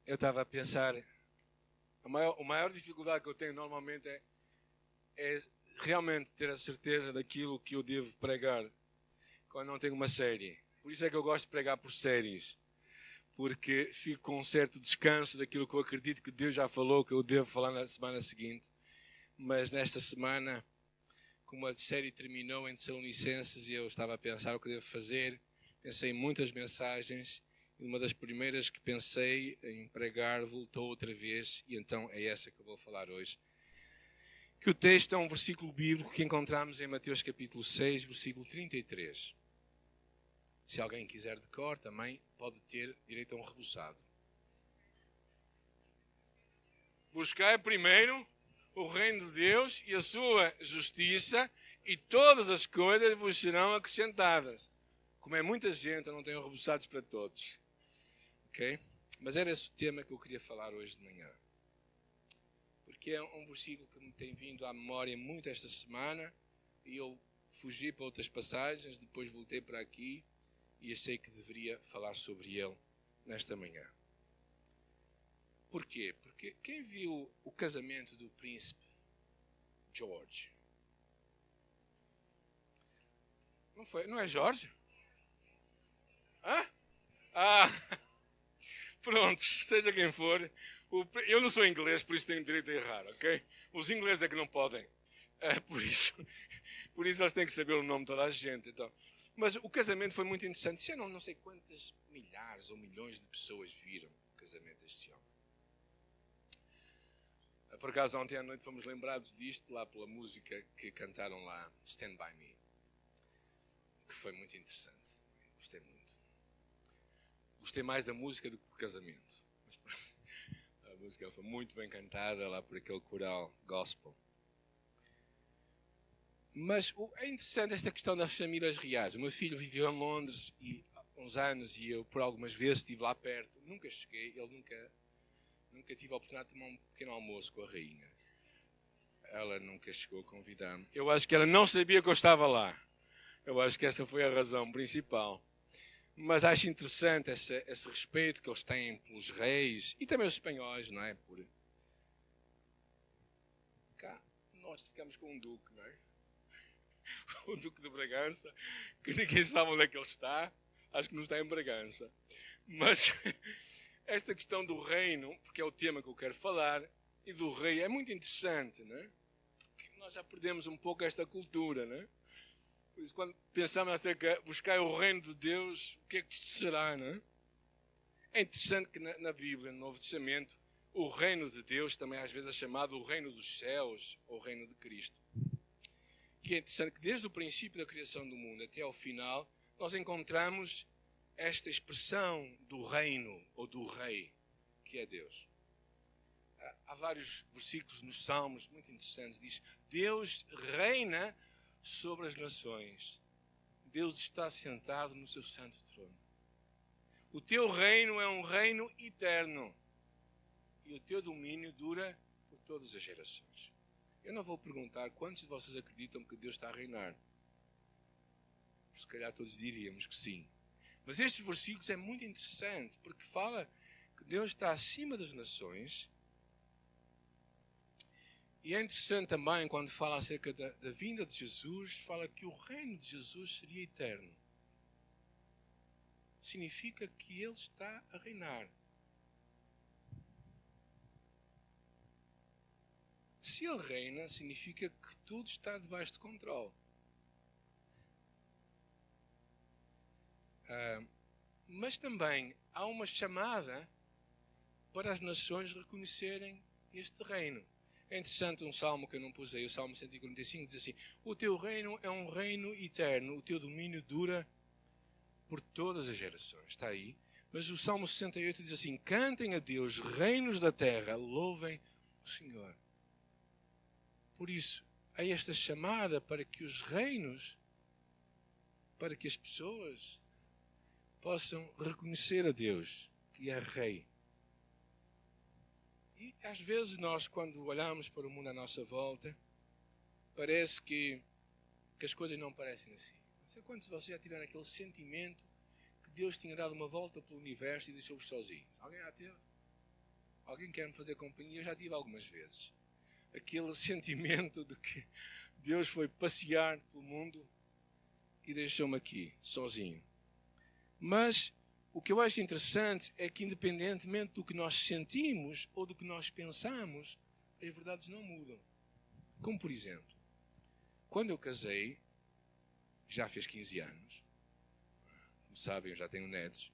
Eu estava a pensar, a maior dificuldade que eu tenho normalmente é realmente ter a certeza daquilo que eu devo pregar quando não tenho uma série. Por isso é que eu gosto de pregar por séries, porque fico com um certo descanso daquilo que eu acredito que Deus já falou, que eu devo falar na semana seguinte. Mas nesta semana, como a série terminou em Tessalonicenses e eu estava a pensar o que devo fazer, pensei em muitas mensagens e uma das primeiras que pensei em pregar voltou outra vez e então é essa que eu vou falar hoje. Que o texto é um versículo bíblico que encontramos em Mateus capítulo 6, versículo 33. Se alguém quiser de cor, também pode ter direito a um reboçado. Buscai primeiro o reino de Deus e a sua justiça, e todas as coisas vos serão acrescentadas. Como é muita gente, eu não tenho reboçados para todos. Ok? Mas era esse o tema que eu queria falar hoje de manhã. Porque é um versículo que me tem vindo à memória muito esta semana, e eu fugi para outras passagens, depois voltei para aqui, e achei que deveria falar sobre ele nesta manhã. Porquê? Porque quem viu o casamento do príncipe George? Não foi? Não é Jorge? Hã? Pronto, seja quem for. Eu não sou inglês, por isso tenho direito a errar, ok? Os ingleses é que não podem. Por isso eles têm que saber o nome de toda a gente. Então. Mas o casamento foi muito interessante. Se eu não sei quantas milhares ou milhões de pessoas viram o casamento deste homem. Por acaso, ontem à noite fomos lembrados disto lá pela música que cantaram lá, Stand By Me, que foi muito interessante. Gostei muito. Gostei mais da música do que do casamento. A música foi muito bem cantada lá por aquele coral gospel. Mas é interessante esta questão das famílias reais. O meu filho viveu em Londres há uns anos e eu por algumas vezes estive lá perto. Nunca cheguei, ele nunca tive a oportunidade de tomar um pequeno almoço com a rainha. Ela nunca chegou a convidar-me. Eu acho que ela não sabia que eu estava lá. Eu acho que essa foi a razão principal. Mas acho interessante esse respeito que eles têm pelos reis e também os espanhóis, não é? Cá, nós ficamos com um duque, não é? O Duque de Bragança, que ninguém sabe onde é que ele está. Acho que não está em Bragança. Mas esta questão do reino, porque é o tema que eu quero falar, e do rei, é muito interessante, não é? Porque nós já perdemos um pouco esta cultura, não é? Por isso, quando pensamos acerca de buscar o reino de Deus, o que é que isto será, não é? É interessante que na Bíblia, no Novo Testamento, o reino de Deus também às vezes é chamado o reino dos céus, ou o reino de Cristo. E é interessante que desde o princípio da criação do mundo até ao final, nós encontramos esta expressão do reino ou do rei, que é Deus. Há vários versículos nos Salmos muito interessantes. Diz, Deus reina sobre as nações. Deus está sentado no seu santo trono. O teu reino é um reino eterno. E o teu domínio dura por todas as gerações. Eu não vou perguntar quantos de vocês acreditam que Deus está a reinar. Se calhar todos diríamos que sim. Mas estes versículos é muito interessante, porque fala que Deus está acima das nações. E é interessante também, quando fala acerca da vinda de Jesus, fala que o reino de Jesus seria eterno. Significa que Ele está a reinar. Se Ele reina, significa que tudo está debaixo de controle. Mas também há uma chamada para as nações reconhecerem este reino. É interessante um salmo que eu não pus aí, o Salmo 145, diz assim, o teu reino é um reino eterno, o teu domínio dura por todas as gerações. Está aí. Mas o Salmo 68 diz assim, cantem a Deus, reinos da terra, louvem o Senhor. Por isso, há esta chamada para que os reinos, para que as pessoas possam reconhecer a Deus, que é Rei. E às vezes nós, quando olhamos para o mundo à nossa volta, parece que as coisas não parecem assim. Não sei quantos de vocês já tiveram aquele sentimento que Deus tinha dado uma volta pelo universo e deixou-vos sozinhos. Alguém já teve? Alguém quer me fazer companhia? Eu já tive algumas vezes. Aquele sentimento de que Deus foi passear pelo mundo e deixou-me aqui, sozinho. Mas o que eu acho interessante é que, independentemente do que nós sentimos ou do que nós pensamos, as verdades não mudam. Como, por exemplo, quando eu casei, já fez 15 anos, como sabem, eu já tenho netos.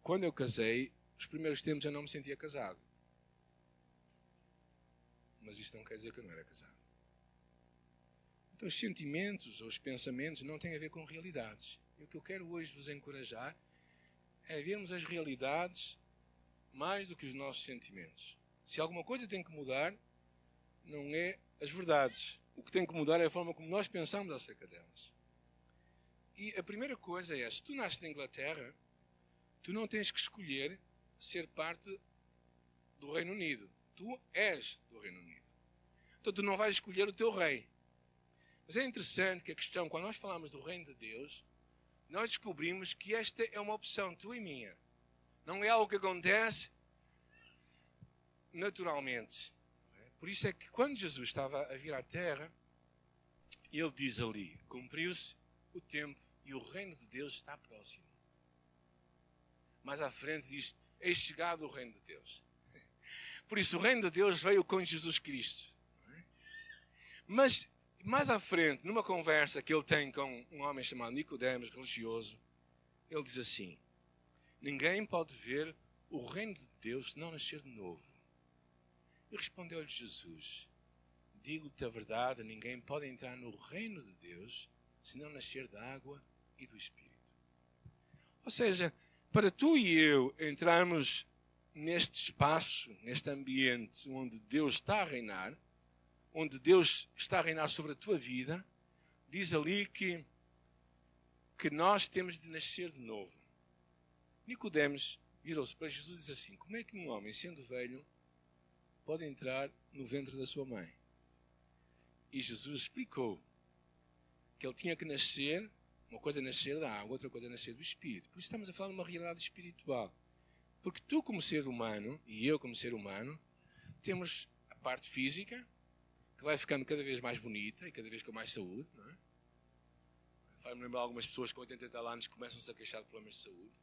Quando eu casei, os primeiros tempos eu não me sentia casado. Mas isto não quer dizer que eu não era casado. Então os sentimentos ou os pensamentos não têm a ver com realidades. E o que eu quero hoje vos encorajar é vermos as realidades mais do que os nossos sentimentos. Se alguma coisa tem que mudar, não é as verdades. O que tem que mudar é a forma como nós pensamos acerca delas. E a primeira coisa é, se tu nasces na Inglaterra, tu não tens que escolher ser parte do Reino Unido. Tu és do Reino Unido. Então tu não vais escolher o teu rei. Mas é interessante que a questão, quando nós falamos do Reino de Deus, nós descobrimos que esta é uma opção tua e minha. Não é algo que acontece naturalmente. Por isso é que quando Jesus estava a vir à Terra, ele diz ali, cumpriu-se o tempo e o Reino de Deus está próximo. Mais à frente diz, eis chegado o Reino de Deus. Por isso o Reino de Deus veio com Jesus Cristo. Mas mais à frente, numa conversa que ele tem com um homem chamado Nicodemos, religioso, ele diz assim, ninguém pode ver o reino de Deus se não nascer de novo. E respondeu-lhe Jesus, digo-te a verdade, ninguém pode entrar no reino de Deus se não nascer da água e do Espírito. Ou seja, para tu e eu entrarmos neste espaço, neste ambiente onde Deus está a reinar, onde Deus está a reinar sobre a tua vida, diz ali que nós temos de nascer de novo. Nicodemos virou-se para Jesus e disse assim, como é que um homem, sendo velho, pode entrar no ventre da sua mãe? E Jesus explicou que ele tinha que nascer, uma coisa é nascer da água, outra coisa é nascer do Espírito. Por isso estamos a falar de uma realidade espiritual. Porque tu como ser humano, e eu como ser humano, temos a parte física, que vai ficando cada vez mais bonita e cada vez com mais saúde, não é? Faz-me lembrar algumas pessoas com 80 e tal anos começam-se a queixar de problemas de saúde.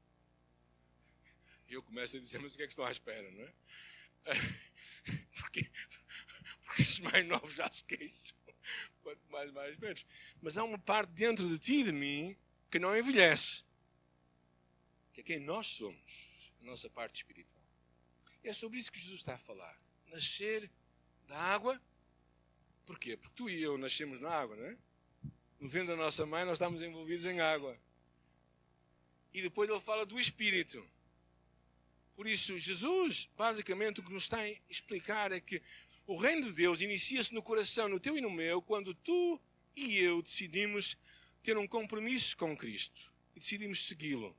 E eu começo a dizer, mas o que é que estão à espera, não é? Porque os mais novos já se queixam, quanto mais velhos. Mas há uma parte dentro de ti e de mim que não envelhece, que é quem nós somos, a nossa parte espiritual. E é sobre isso que Jesus está a falar. Nascer da água. Porquê? Porque tu e eu nascemos na água, não é? No ventre da nossa mãe nós estamos envolvidos em água. E depois ele fala do Espírito. Por isso, Jesus, basicamente, o que nos está a explicar é que o reino de Deus inicia-se no coração, no teu e no meu, quando tu e eu decidimos ter um compromisso com Cristo e decidimos segui-lo.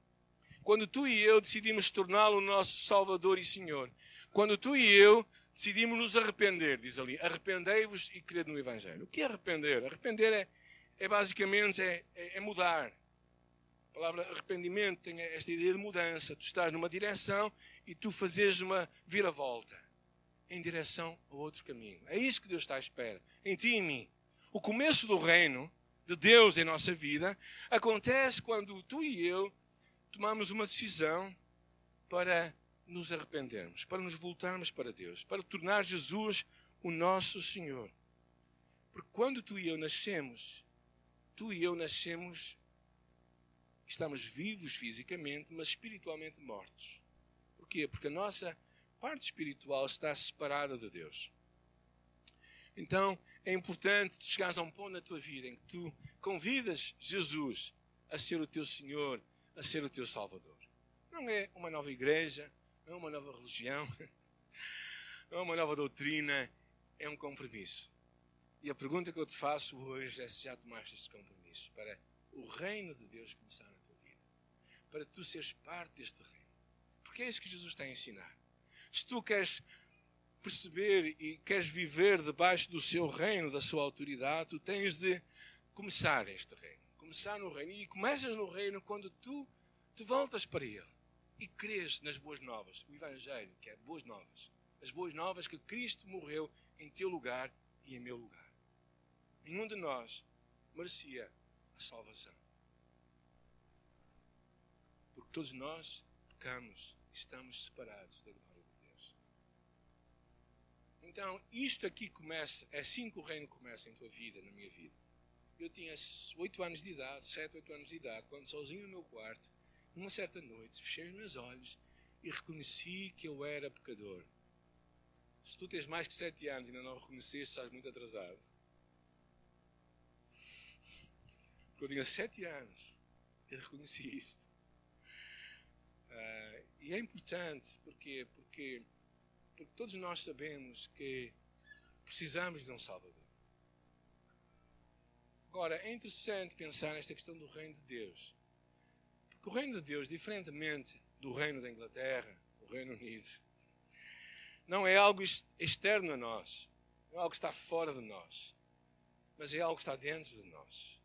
Quando tu e eu decidimos torná-lo nosso Salvador e Senhor. Quando tu e eu decidimos nos arrepender, diz ali, arrependei-vos e crede no Evangelho. O que é arrepender? Arrepender é basicamente mudar. A palavra arrependimento tem esta ideia de mudança. Tu estás numa direção e tu fazes uma viravolta em direção a outro caminho. É isso que Deus está à espera, em ti e em mim. O começo do reino de Deus em nossa vida acontece quando tu e eu tomamos uma decisão para nos arrependermos, para nos voltarmos para Deus, para tornar Jesus o nosso Senhor. Porque quando tu e eu nascemos, estamos vivos fisicamente, mas espiritualmente mortos. Porquê? Porque a nossa parte espiritual está separada de Deus. Então, é importante tu chegares a um ponto na tua vida em que tu convidas Jesus a ser o teu Senhor, a ser o teu Salvador. Não é uma nova igreja, não é uma nova religião, não é uma nova doutrina, é um compromisso. E a pergunta que eu te faço hoje é se já tomaste esse compromisso para o reino de Deus começar na tua vida, para tu seres parte deste reino. Porque é isso que Jesus está a ensinar. Se tu queres perceber e queres viver debaixo do seu reino, da sua autoridade, tu tens de começar este reino. começar no reino. E começas no reino quando tu te voltas para Ele e crês nas boas novas. O Evangelho, que é boas novas. As boas novas que Cristo morreu em teu lugar e em meu lugar. Nenhum de nós merecia a salvação. Porque todos nós pecamos e estamos separados da glória de Deus. Então, isto aqui começa, é assim que o reino começa em tua vida, na minha vida. Eu tinha 8 anos de idade, 7, 8 anos de idade, quando sozinho no meu quarto, numa certa noite, fechei os meus olhos e reconheci que eu era pecador. Se tu tens mais que 7 anos e ainda não reconheceste, estás muito atrasado. Porque eu tinha 7 anos e reconheci isto. E é importante, porque todos nós sabemos que precisamos de um Salvador. Agora, é interessante pensar nesta questão do reino de Deus. Porque o reino de Deus, diferentemente do reino da Inglaterra, o Reino Unido, não é algo externo a nós, não é algo que está fora de nós, mas é algo que está dentro de nós.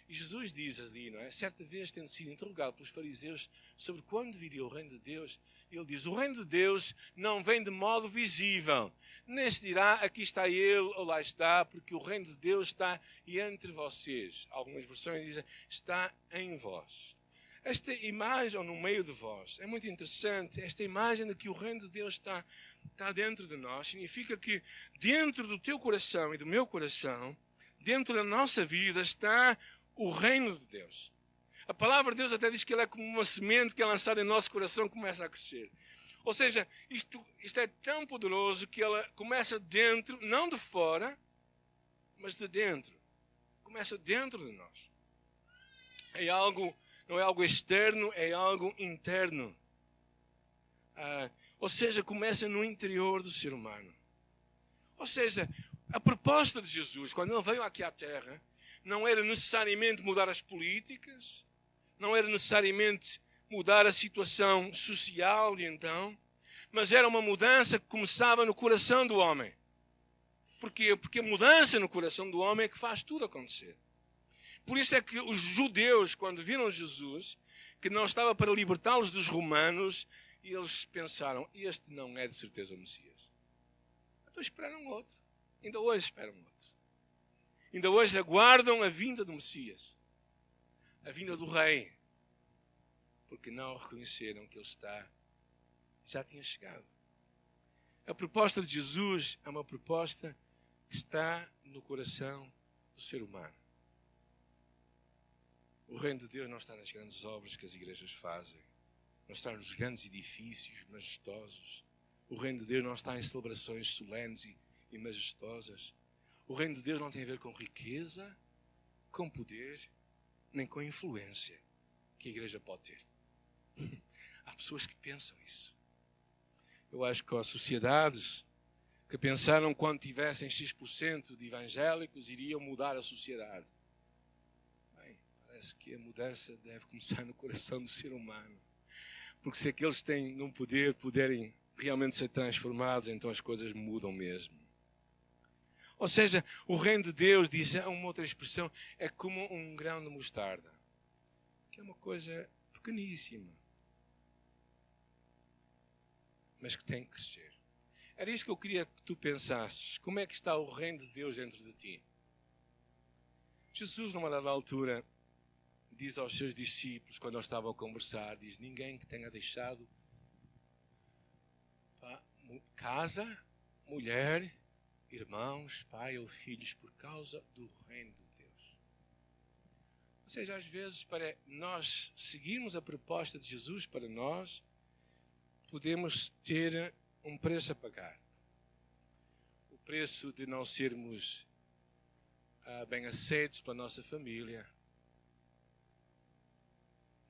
E Jesus diz ali, não é? Certa vez, tendo sido interrogado pelos fariseus sobre quando viria o reino de Deus, ele diz, o reino de Deus não vem de modo visível, nem se dirá, aqui está ele ou lá está, porque o reino de Deus está entre vocês. Algumas versões dizem, está em vós. Esta imagem, ou no meio de vós, é muito interessante. Esta imagem de que o reino de Deus está dentro de nós, significa que dentro do teu coração e do meu coração, dentro da nossa vida, está o reino de Deus. A palavra de Deus até diz que ele é como uma semente que é lançada em nosso coração e começa a crescer. Ou seja, isto é tão poderoso que ela começa dentro, não de fora, mas de dentro. Começa dentro de nós. Não é algo externo, é algo interno. Ou seja, começa no interior do ser humano. Ou seja, a proposta de Jesus, quando ele veio aqui à Terra, não era necessariamente mudar as políticas, não era necessariamente mudar a situação social de então, mas era uma mudança que começava no coração do homem. Porquê? Porque a mudança no coração do homem é que faz tudo acontecer. Por isso é que os judeus, quando viram Jesus, que não estava para libertá-los dos romanos, eles pensaram, este não é de certeza o Messias. Então esperaram outro. Ainda hoje esperam outro. Ainda hoje aguardam a vinda do Messias. A vinda do Rei. Porque não reconheceram que ele já tinha chegado. A proposta de Jesus é uma proposta que está no coração do ser humano. O reino de Deus não está nas grandes obras que as igrejas fazem. Não está nos grandes edifícios majestosos. O reino de Deus não está em celebrações solenes e majestosas. O reino de Deus não tem a ver com riqueza, com poder, nem com influência que a igreja pode ter. Há pessoas que pensam isso. Eu acho que há sociedades que pensaram que quando tivessem X% de evangélicos iriam mudar a sociedade. Bem, parece que a mudança deve começar no coração do ser humano. Porque se aqueles têm num puderem realmente ser transformados, então as coisas mudam mesmo. Ou seja, o reino de Deus, diz uma outra expressão, é como um grão de mostarda. Que é uma coisa pequeníssima. Mas que tem que crescer. Era isso que eu queria que tu pensasses. Como é que está o reino de Deus dentro de ti? Jesus, numa dada altura, diz aos seus discípulos, quando eles estavam a conversar, diz, ninguém que tenha deixado casa, mulher, irmãos, pai ou filhos, por causa do reino de Deus. Ou seja, às vezes, para nós seguirmos a proposta de Jesus para nós, podemos ter um preço a pagar. O preço de não sermos bem aceitos pela nossa família.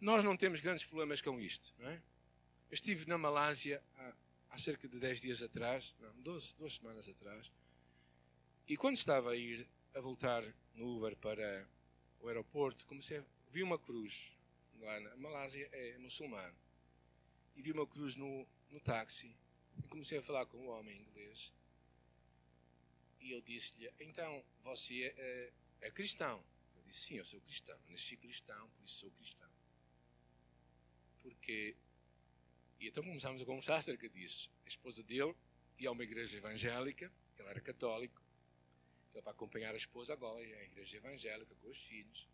Nós não temos grandes problemas com isto, não é? Eu estive na Malásia há cerca de 10 dias atrás, não, 12 semanas atrás, e quando estava a voltar no Uber para o aeroporto, vi uma cruz. Lá na Malásia é muçulmano. E vi uma cruz no táxi. E comecei a falar com um homem inglês. E eu disse-lhe, então, você é cristão? Ele disse, sim, eu sou cristão. Nasci cristão, por isso sou cristão. Porque... E então começámos a conversar acerca disso. A esposa dele ia a uma igreja evangélica, ele era católico. Ele para acompanhar a esposa agora ia à igreja evangélica com os filhos.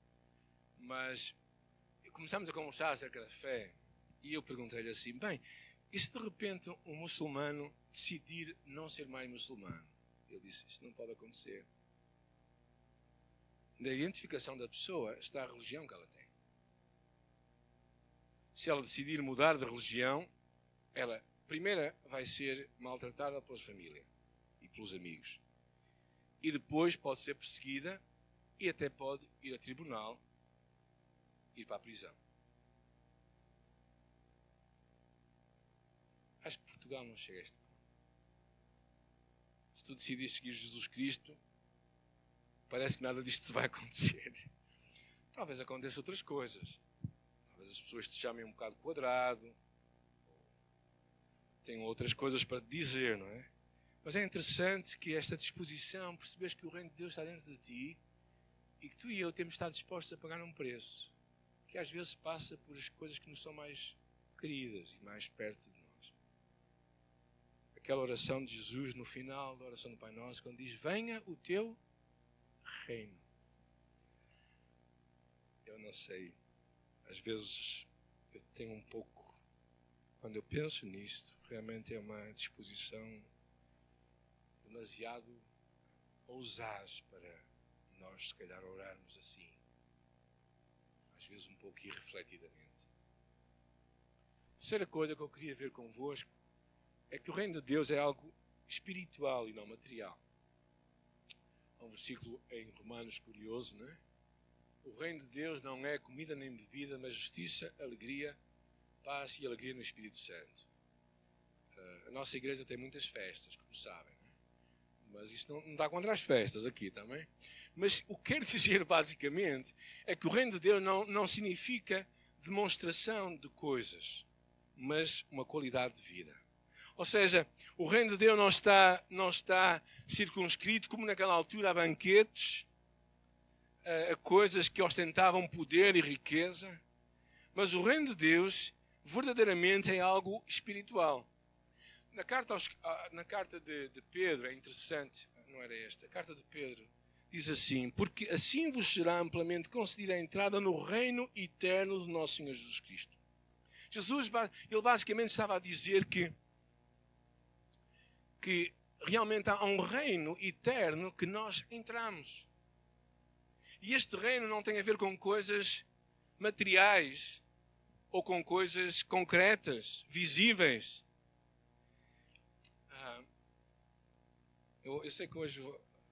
Mas começámos a conversar acerca da fé. E eu perguntei-lhe assim, bem, e se de repente um muçulmano decidir não ser mais muçulmano? Ele disse, isso não pode acontecer. Na identificação da pessoa está a religião que ela tem. Se ela decidir mudar de religião, ela, primeiro, vai ser maltratada pela família e pelos amigos. E depois pode ser perseguida e até pode ir a tribunal, ir para a prisão. Acho que Portugal não chega a este ponto. Se tu decidires seguir Jesus Cristo, parece que nada disto vai acontecer. Talvez aconteça outras coisas. Talvez as pessoas te chamem um bocado quadrado. Tenham outras coisas para te dizer, não é? Mas é interessante que esta disposição, percebes que o reino de Deus está dentro de ti e que tu e eu temos de estar dispostos a pagar um preço que às vezes passa por as coisas que nos são mais queridas e mais perto de nós. Aquela oração de Jesus no final da oração do Pai Nosso, quando diz, venha o teu reino. Eu não sei, às vezes eu tenho um pouco, quando eu penso nisto, realmente é uma disposição demasiado ousada para nós, se calhar, orarmos assim, às vezes um pouco irrefletidamente. Terceira coisa que eu queria ver convosco é que o reino de Deus é algo espiritual e não material. Há um versículo em Romanos curioso, não é? O reino de Deus não é comida nem bebida, mas justiça, alegria, paz e alegria no Espírito Santo. A nossa igreja tem muitas festas, como sabem, não é? Mas isso não dá contra as festas aqui também. Mas o que quero dizer basicamente é que o reino de Deus não significa demonstração de coisas, mas uma qualidade de vida. Ou seja, o reino de Deus não está circunscrito, como naquela altura, a banquetes, a coisas que ostentavam poder e riqueza. Mas o reino de Deus verdadeiramente é algo espiritual. Na carta de Pedro, é interessante, não era esta, a carta de Pedro diz assim, porque assim vos será amplamente concedida a entrada no reino eterno do nosso Senhor Jesus Cristo. Jesus, ele basicamente estava a dizer que realmente há um reino eterno que nós entramos. E este reino não tem a ver com coisas materiais ou com coisas concretas, visíveis. Eu sei que hoje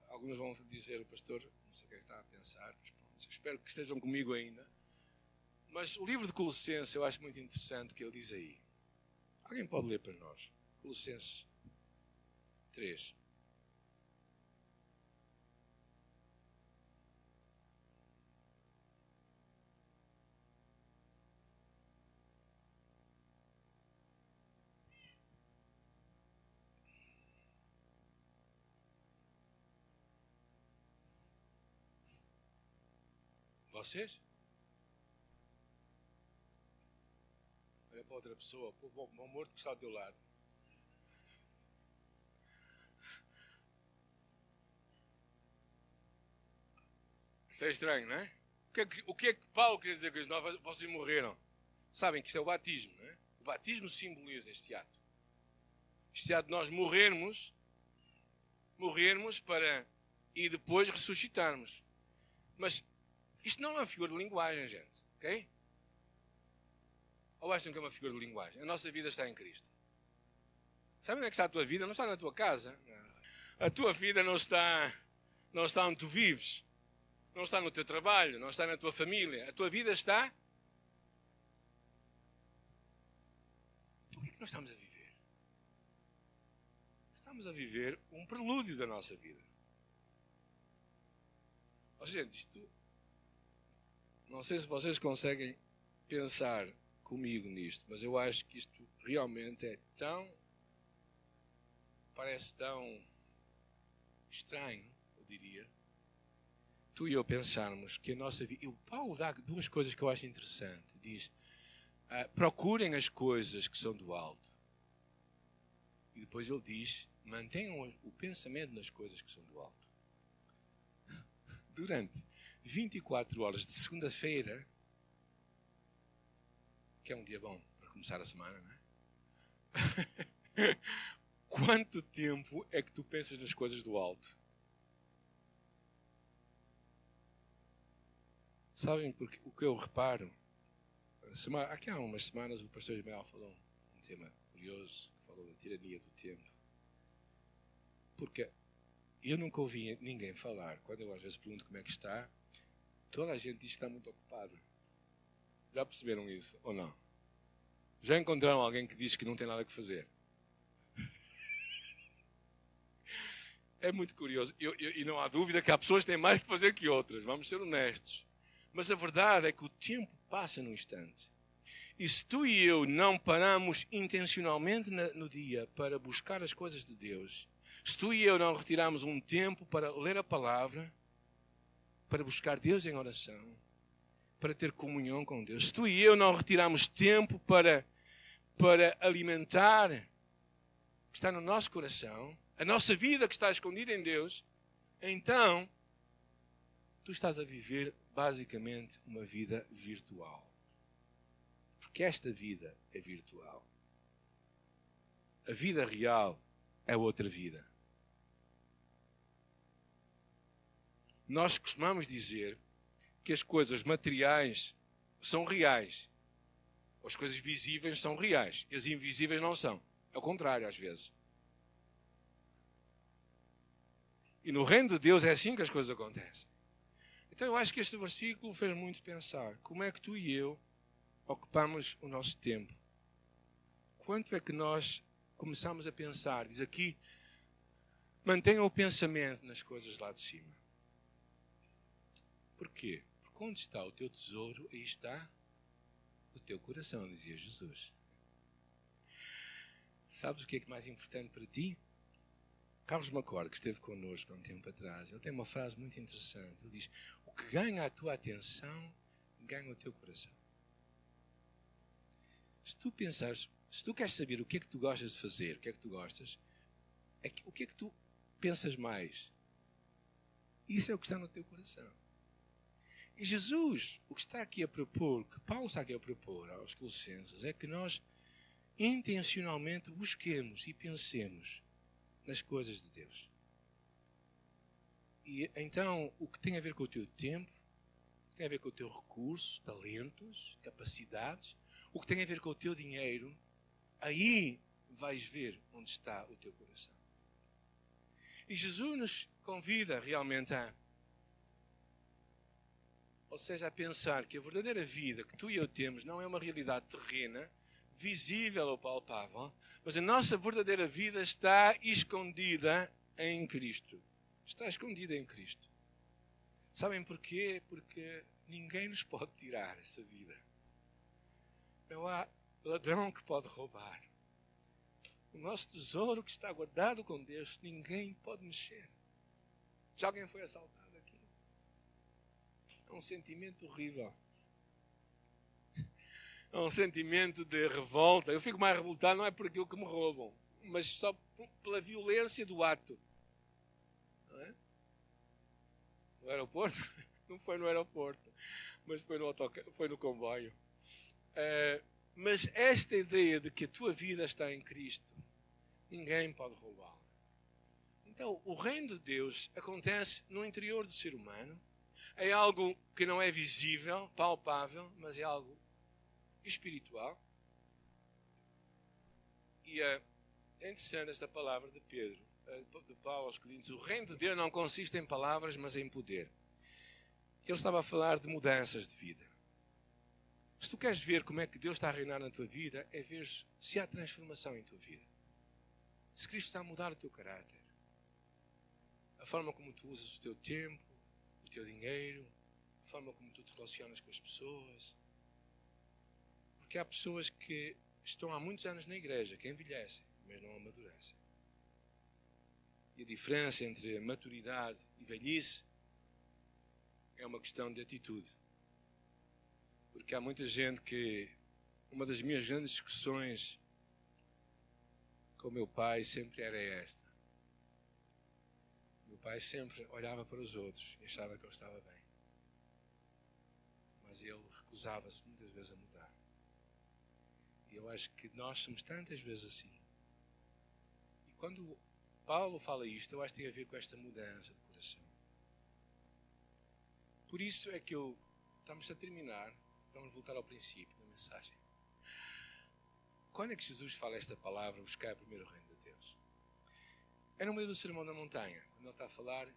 alguns vão dizer, o pastor, não sei o que está a pensar, mas pronto, espero que estejam comigo ainda. Mas o livro de Colossenses eu acho muito interessante o que ele diz aí. Alguém pode ler para nós? Colossenses 3. Vocês? Olha para outra pessoa, para o morto que está ao teu lado. Isso é estranho, não é? O que é que Paulo quer dizer com isso? Vocês morreram. Sabem que isto é o batismo, não é? O batismo simboliza este ato. Este ato de nós morrermos para e depois ressuscitarmos. Mas isto não é uma figura de linguagem, gente. Ok? Ou acham que é uma figura de linguagem? A nossa vida está em Cristo. Sabe onde é que está a tua vida? Não está na tua casa. Não. A tua vida não está onde tu vives. Não está no teu trabalho. Não está na tua família. A tua vida está... Então o que é que nós estamos a viver? Estamos a viver um prelúdio da nossa vida. Oh, gente, isto... Não sei se vocês conseguem pensar comigo nisto, mas eu acho que isto realmente é parece tão estranho, eu diria, tu e eu pensarmos que a nossa vida... O Paulo dá duas coisas que eu acho interessante. Diz, procurem as coisas que são do alto. E depois ele diz, mantenham o pensamento nas coisas que são do alto. Durante 24 horas de segunda-feira, que é um dia bom para começar a semana, não é? Quanto tempo é que tu pensas nas coisas do alto? Sabem porque, o que eu reparo? Aqui há umas semanas o pastor Ismael falou um tema curioso, falou da tirania do tempo. Porque eu nunca ouvi ninguém falar, quando eu às vezes pergunto como é que está, toda a gente diz que está muito ocupada. Já perceberam isso ou não? Já encontraram alguém que diz que não tem nada que fazer? É muito curioso. E não há dúvida que há pessoas que têm mais que fazer que outras. Vamos ser honestos. Mas a verdade é que o tempo passa num instante. E se tu e eu não paramos intencionalmente no dia para buscar as coisas de Deus, se tu e eu não retirarmos um tempo para ler a palavra, para buscar Deus em oração, para ter comunhão com Deus, se tu e eu não retirarmos tempo para alimentar o que está no nosso coração, a nossa vida que está escondida em Deus, então tu estás a viver basicamente uma vida virtual. Porque esta vida é virtual. A vida real é outra vida. Nós costumamos dizer que as coisas materiais são reais. As coisas visíveis são reais e as invisíveis não são. É o contrário, às vezes. E no reino de Deus é assim que as coisas acontecem. Então eu acho que este versículo fez muito pensar. Como é que tu e eu ocupamos o nosso tempo? Quanto é que nós começamos a pensar? Diz aqui, mantenham o pensamento nas coisas lá de cima. Porquê? Porque onde está o teu tesouro, aí está o teu coração, dizia Jesus. Sabes o que é mais importante para ti? Carlos Macor, que esteve connosco há um tempo atrás, ele tem uma frase muito interessante. Ele diz, o que ganha a tua atenção, ganha o teu coração. Se tu pensares, se tu queres saber o que é que tu gostas de fazer, o que é que tu gostas, o que é que tu pensas mais? Isso é o que está no teu coração. E Jesus, o que está aqui a propor, o que Paulo está aqui a propor aos Colossenses, é que nós intencionalmente busquemos e pensemos nas coisas de Deus. E então, o que tem a ver com o teu tempo, o que tem a ver com o teu recurso, talentos, capacidades, o que tem a ver com o teu dinheiro, aí vais ver onde está o teu coração. E Jesus nos convida realmente a pensar que a verdadeira vida que tu e eu temos não é uma realidade terrena, visível ou palpável, mas a nossa verdadeira vida está escondida em Cristo. Está escondida em Cristo. Sabem porquê? Porque ninguém nos pode tirar essa vida. Não há ladrão que pode roubar. O nosso tesouro que está guardado com Deus, ninguém pode mexer. Já alguém foi assaltado aqui? É um sentimento horrível. É um sentimento de revolta. Eu fico mais revoltado não é por aquilo que me roubam, mas só pela violência do ato. Não é? No aeroporto? Não foi no aeroporto, mas foi no comboio. Mas esta ideia de que a tua vida está em Cristo, ninguém pode roubá-la. Então, o reino de Deus acontece no interior do ser humano. É algo que não é visível, palpável, mas é algo espiritual. E é interessante esta palavra de Pedro, de Paulo aos Coríntios. O reino de Deus não consiste em palavras, mas em poder. Ele estava a falar de mudanças de vida. Se tu queres ver como é que Deus está a reinar na tua vida, é ver se há transformação em tua vida. Se Cristo está a mudar o teu caráter, a forma como tu usas o teu tempo, o teu dinheiro, a forma como tu te relacionas com as pessoas. Porque há pessoas que estão há muitos anos na igreja, que envelhecem, mas não amadurecem. E a diferença entre maturidade e velhice é uma questão de atitude. Porque há muita gente que... Uma das minhas grandes discussões com o meu pai sempre era esta. Meu pai sempre olhava para os outros e achava que ele estava bem. Mas ele recusava-se muitas vezes a mudar. E eu acho que nós somos tantas vezes assim. E quando Paulo fala isto, eu acho que tem a ver com esta mudança de coração. Por isso é que estamos a terminar, vamos voltar ao princípio da mensagem. Quando é que Jesus fala esta palavra, buscar primeiro o reino de Deus? É no meio do Sermão da Montanha, quando ele está a falar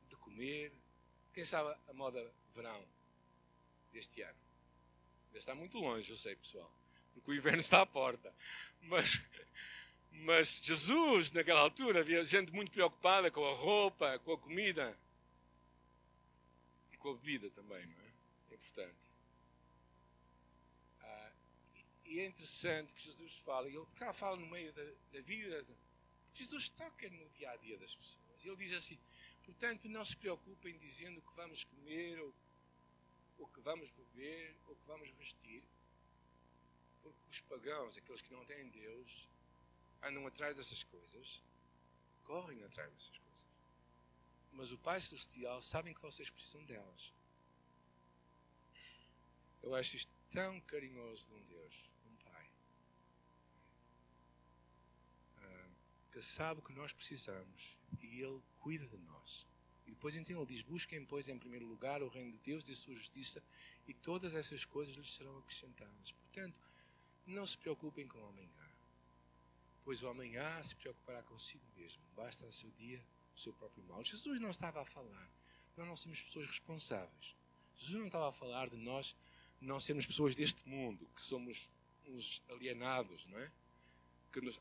de comer. Quem sabe a moda verão deste ano? Ainda está muito longe, eu sei, pessoal, porque o inverno está à porta. Mas Jesus, naquela altura, havia gente muito preocupada com a roupa, com a comida e com a bebida também, não é? É importante. E é interessante que Jesus fala, e ele cá fala no meio da vida. Jesus toca no dia a dia das pessoas. Ele diz assim: portanto, não se preocupem dizendo o que vamos comer, ou que vamos beber, ou que vamos vestir, porque os pagãos, aqueles que não têm Deus, andam atrás dessas coisas, correm atrás dessas coisas. Mas o Pai Celestial sabe que vocês precisam delas. Eu acho isto tão carinhoso de um Deus, um Pai, que sabe o que nós precisamos e Ele cuida de nós. E depois então Ele diz: busquem, pois, em primeiro lugar o reino de Deus e a sua justiça, e todas essas coisas lhes serão acrescentadas. Portanto, não se preocupem com o amanhã, pois o amanhã se preocupará consigo mesmo. Basta ao seu dia o seu próprio mal. Jesus não estava a falar, nós não somos pessoas responsáveis. Jesus não estava a falar de nós não sermos pessoas deste mundo, que somos uns alienados, não é?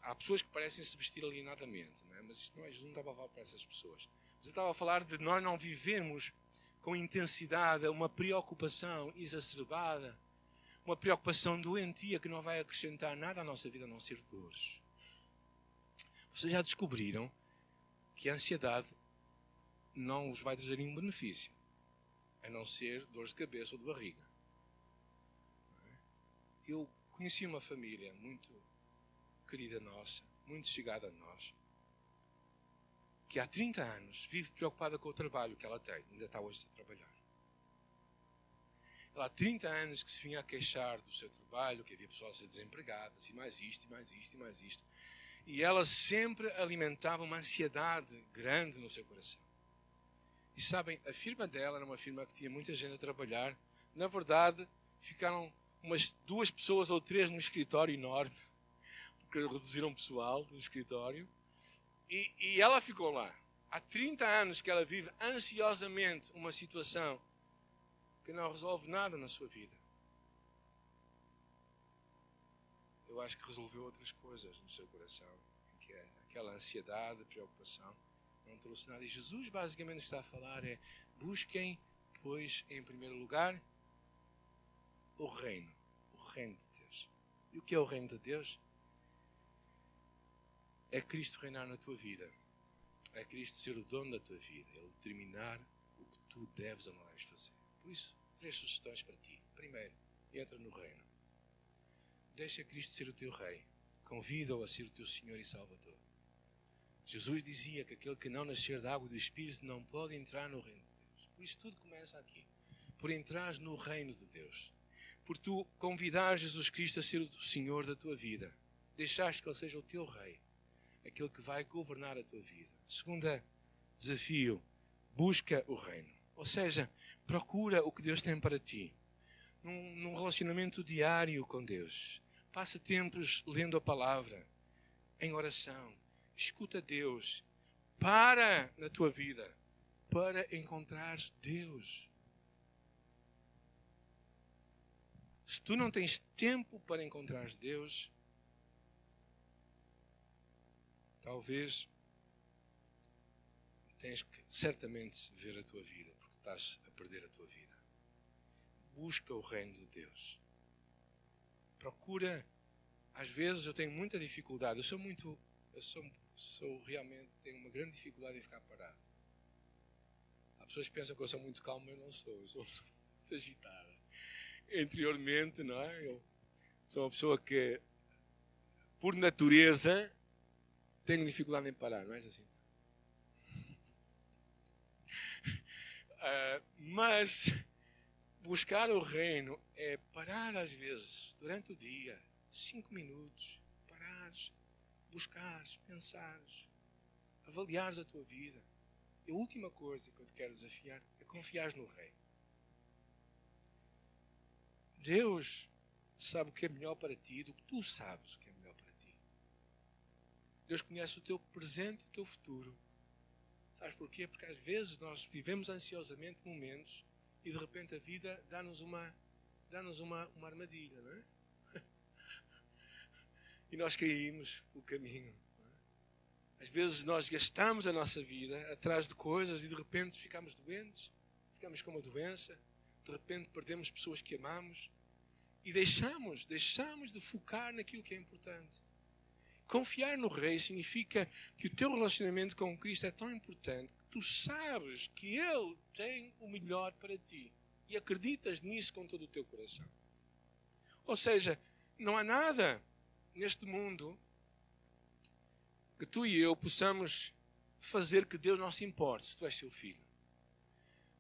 Há pessoas que parecem se vestir alienadamente, não é? Mas isto não é, Jesus não estava a falar para essas pessoas. Jesus estava a falar de nós não vivermos com intensidade uma preocupação exacerbada, uma preocupação doentia que não vai acrescentar nada à nossa vida a não ser dores. Vocês já descobriram que a ansiedade não vos vai trazer nenhum benefício, a não ser dores de cabeça ou de barriga. Eu conheci uma família muito querida nossa, muito chegada a nós, que há 30 anos vive preocupada com o trabalho que ela tem, ainda está hoje a trabalhar. Ela há 30 anos que se vinha a queixar do seu trabalho, que havia pessoas desempregadas, e mais isto, e mais isto, e mais isto. E ela sempre alimentava uma ansiedade grande no seu coração. E sabem, a firma dela era uma firma que tinha muita gente a trabalhar. Na verdade, ficaram umas 2 pessoas ou 3 no escritório enorme, porque reduziram o pessoal do escritório. E ela ficou lá. Há 30 anos que ela vive ansiosamente uma situação que não resolve nada na sua vida. Eu acho que resolveu outras coisas no seu coração, em que aquela ansiedade, preocupação, não trouxe nada. E Jesus basicamente está a falar busquem, pois, em primeiro lugar, o reino de Deus. E o que é o reino de Deus? É Cristo reinar na tua vida. É Cristo ser o dono da tua vida. Ele determinar o que tu deves ou não deves fazer. Por isso, 3 sugestões para ti. Primeiro, entra no reino. Deixa Cristo ser o teu rei. Convida-o a ser o teu Senhor e Salvador. Jesus dizia que aquele que não nascer da água e do Espírito não pode entrar no reino de Deus. Por isso tudo começa aqui. Por entrares no reino de Deus. Por tu convidar Jesus Cristo a ser o Senhor da tua vida. Deixaste que Ele seja o teu rei. Aquele que vai governar a tua vida. Segunda desafio. Busca o reino. Ou seja, procura o que Deus tem para ti. Num relacionamento diário com Deus. Passa tempos lendo a palavra. Em oração. Escuta Deus. Para na tua vida. Para encontrares Deus. Se tu não tens tempo para encontrares Deus, talvez tens que certamente ver a tua vida, porque estás a perder a tua vida. Busca o reino de Deus. Procura. Às vezes eu tenho muita dificuldade. Eu sou realmente, tenho uma grande dificuldade em ficar parado. Há pessoas que pensam que eu sou muito calmo, mas eu não sou. Eu sou muito agitada. Interiormente, não é? Eu sou uma pessoa que, por natureza, tenho dificuldade em parar, não é assim? Mas buscar o reino é parar às vezes, durante o dia, 5 minutos, parares, buscares, pensares, avaliares a tua vida. E a última coisa que eu te quero desafiar é confiares no Rei. Deus sabe o que é melhor para ti do que tu sabes o que é melhor para ti. Deus conhece o teu presente e o teu futuro. Sabes porquê? Porque às vezes nós vivemos ansiosamente momentos e de repente a vida dá-nos uma armadilha, não é? E nós caímos pelo caminho. Às vezes nós gastamos a nossa vida atrás de coisas e de repente ficamos doentes, ficamos com uma doença, de repente perdemos pessoas que amamos e deixamos de focar naquilo que é importante. Confiar no Rei significa que o teu relacionamento com Cristo é tão importante que tu sabes que Ele tem o melhor para ti e acreditas nisso com todo o teu coração. Ou seja, não há nada neste mundo que tu e eu possamos fazer que Deus não se importe se tu és seu filho.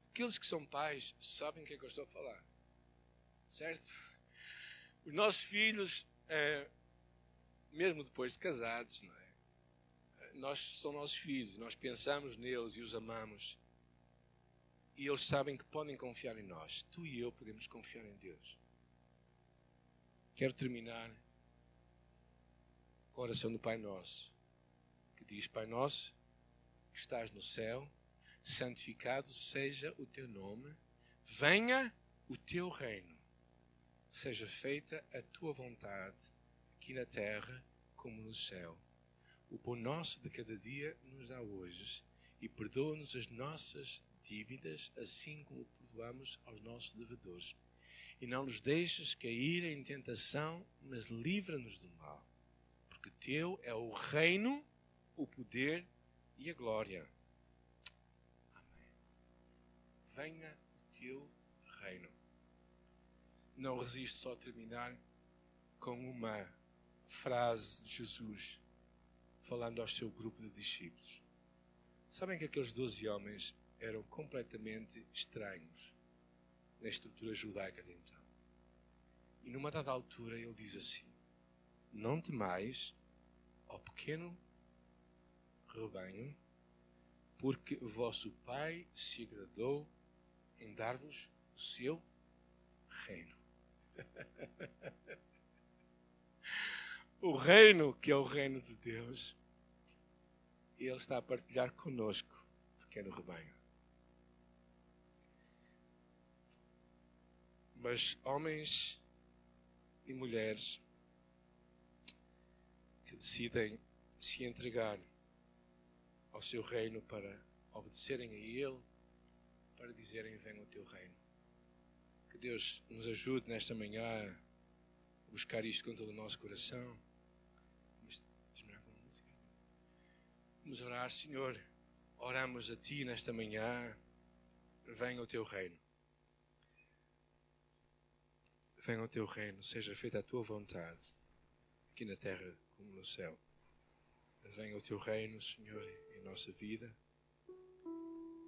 Aqueles que são pais sabem o que é que eu estou a falar. Certo? Os nossos filhos, mesmo depois de casados, não é? São nossos filhos, nós pensamos neles e os amamos. E eles sabem que podem confiar em nós. Tu e eu podemos confiar em Deus. Quero terminar com a oração do Pai Nosso, que diz: Pai Nosso, que estás no céu, santificado seja o teu nome, venha o teu reino, seja feita a tua vontade, aqui na terra como no céu. O pão nosso de cada dia nos dá hoje, e perdoa-nos as nossas dívidas, assim como perdoamos aos nossos devedores. E não nos deixes cair em tentação, mas livra-nos do mal. Porque teu é o reino, o poder e a glória. Amém. Venha o teu reino. Não resisto só a terminar com uma frase de Jesus falando ao seu grupo de discípulos. Sabem que aqueles 12 homens eram completamente estranhos na estrutura judaica de então. E numa dada altura ele diz assim: não temais, ó pequeno rebanho, porque o vosso Pai se agradou em dar-vos o seu reino. O reino, que é o reino de Deus, Ele está a partilhar conosco, pequeno rebanho. Mas homens e mulheres que decidem se entregar ao seu reino para obedecerem a Ele, para dizerem: venha o teu reino. Que Deus nos ajude nesta manhã a buscar isto com todo o nosso coração. Vamos terminar com a música. Vamos orar. Senhor, oramos a Ti nesta manhã. Venha o teu reino. Venha o teu reino, seja feita a tua vontade, aqui na terra como no céu. Venha o teu reino, Senhor, em nossa vida,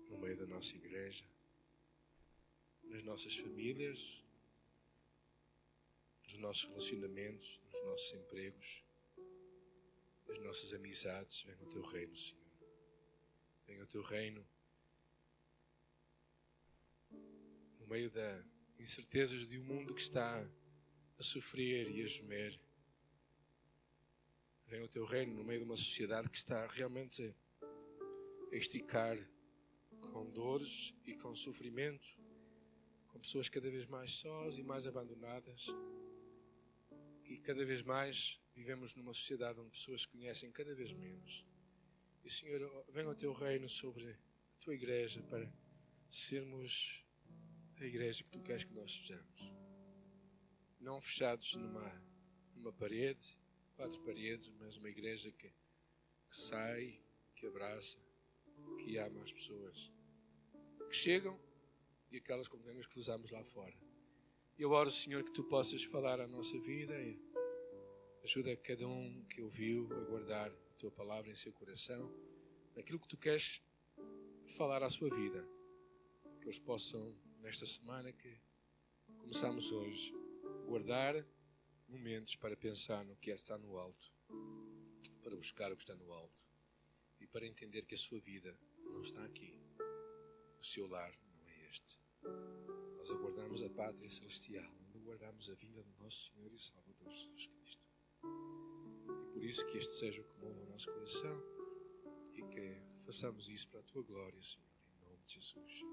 no meio da nossa igreja, nas nossas famílias, nos nossos relacionamentos, nos nossos empregos, nas nossas amizades. Venha o teu reino, Senhor. Venha o teu reino no meio das incertezas de um mundo que está a sofrer e a gemer. Venha o teu reino no meio de uma sociedade que está realmente a esticar com dores e com sofrimento, com pessoas cada vez mais sós e mais abandonadas. E cada vez mais vivemos numa sociedade onde pessoas se conhecem cada vez menos. E, Senhor, venha o teu reino sobre a tua igreja para sermos a igreja que tu queres que nós sejamos. Não fechados numa parede, 4 paredes, mas uma igreja que sai, que abraça, que ama as pessoas, que chegam e aquelas com quem nos cruzamos lá fora. Eu oro, Senhor, que Tu possas falar à nossa vida e ajuda cada um que ouviu a guardar a Tua palavra em seu coração, naquilo que Tu queres falar à sua vida. Que eles possam, nesta semana que começamos hoje, guardar momentos para pensar no que está no alto, para buscar o que está no alto e para entender que a sua vida não está aqui. O seu lar não é este. Nós aguardamos a pátria celestial, onde aguardamos a vinda do nosso Senhor e Salvador Jesus Cristo. E por isso que este seja o que move o nosso coração e que façamos isso para a Tua glória, Senhor, em nome de Jesus.